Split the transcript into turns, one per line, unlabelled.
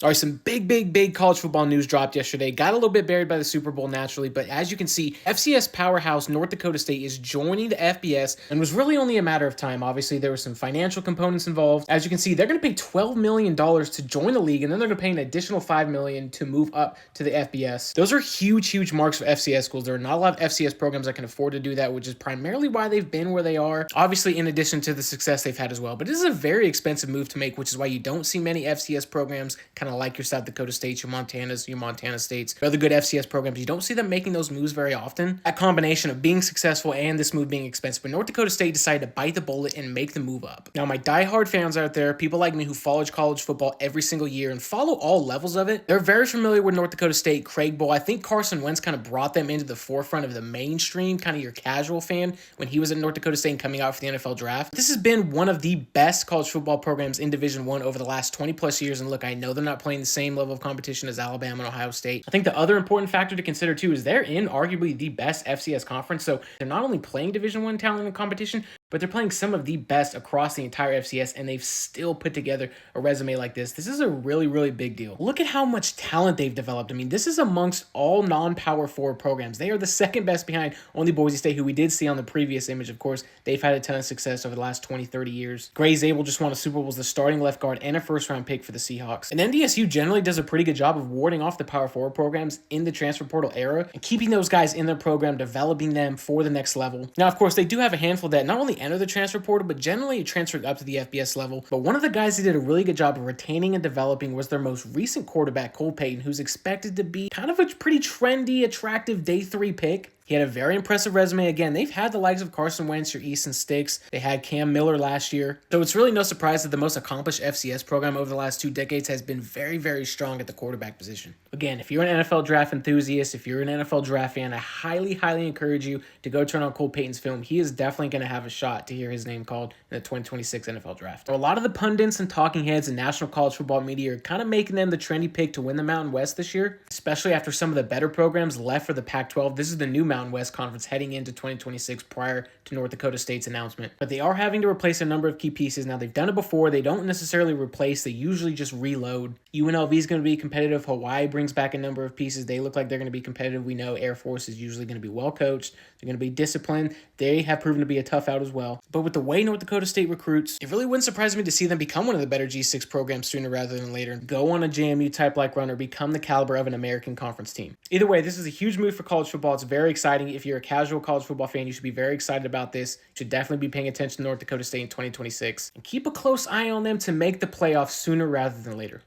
All right, some big college football news dropped yesterday. Got a little bit buried by the Super Bowl naturally, but as you can see, FCS powerhouse North Dakota State is joining the FBS and was really only a matter of time. Obviously, there were some financial components involved. As you can see, they're going to pay $12 million to join the league, and then they're going to pay an additional $5 million to move up to the FBS. Those are huge marks for FCS schools. There are not a lot of FCS programs that can afford to do that, which is primarily why they've been where they are. Obviously, in addition to the success they've had as well. But this is a very expensive move to make, which is why you don't see many FCS programs kind of like your South Dakota States, your Montanas, your Montana States, your other good FCS programs. You don't see them making those moves very often. That combination of being successful and this move being expensive. But North Dakota State decided to bite the bullet and make the move up. Now, my diehard fans out there, people like me who follow college football every single year and follow all levels of it, they're very familiar with North Dakota State, Craig Bowl. I think Carson Wentz kind of brought them into the forefront of the mainstream, kind of your casual fan, when he was at North Dakota State and coming out for the NFL draft. This has been one of the best college football programs in Division I over the last 20 plus years. And look, I know they're not playing the same level of competition as Alabama and Ohio State. I think the other important factor to consider too is they're in arguably the best FCS conference. So they're not only playing Division I talent and competition, but they're playing some of the best across the entire FCS, and they've still put together a resume like this. This is a really big deal. Look at how much talent they've developed. I mean, this is amongst all non-Power 4 programs. They are the second best behind only Boise State, who we did see on the previous image. Of course, they've had a ton of success over the last 20-30 years. Gray Zabel just won a Super Bowl as the starting left guard and a first-round pick for the Seahawks. And NDSU generally does a pretty good job of warding off the Power 4 programs in the transfer portal era and keeping those guys in their program, developing them for the next level. Now, of course, they do have a handful that not only enter the transfer portal, but generally transferred up to the FBS level. But one of the guys they did a really good job of retaining and developing was their most recent quarterback, Cole Payton, who's expected to be kind of a pretty trendy, attractive day 3 pick. He had a very impressive resume. Again, they've had the likes of Carson Wentz, your Easton Sticks. They had Cam Miller last year. So it's really no surprise that the most accomplished FCS program over the last 2 decades has been very strong at the quarterback position. Again, if you're an NFL draft enthusiast, if you're an NFL draft fan, I highly encourage you to go turn on Cole Payton's film. He is definitely going to have a shot to hear his name called in the 2026 NFL draft. So a lot of the pundits and talking heads and national college football media are kind of making them the trendy pick to win the Mountain West this year, especially after some of the better programs left for the Pac-12. This is the new Mountain West Conference heading into 2026 prior to North Dakota State's announcement. But they are having to replace a number of key pieces. Now, they've done it before. They don't necessarily replace. They usually just reload. UNLV is going to be competitive. Hawaii brings back a number of pieces. They look like they're going to be competitive. We know Air Force is usually going to be well coached. They're going to be disciplined. They have proven to be a tough out as well. But with the way North Dakota State recruits, it really wouldn't surprise me to see them become one of the better G6 programs sooner rather than later. Go on a JMU type like run or become the caliber of an American Conference team. Either way, this is a huge move for college football. It's very exciting. If you're a casual college football fan, you should be very excited about this. You should definitely be paying attention to North Dakota State in 2026 and keep a close eye on them to make the playoffs sooner rather than later.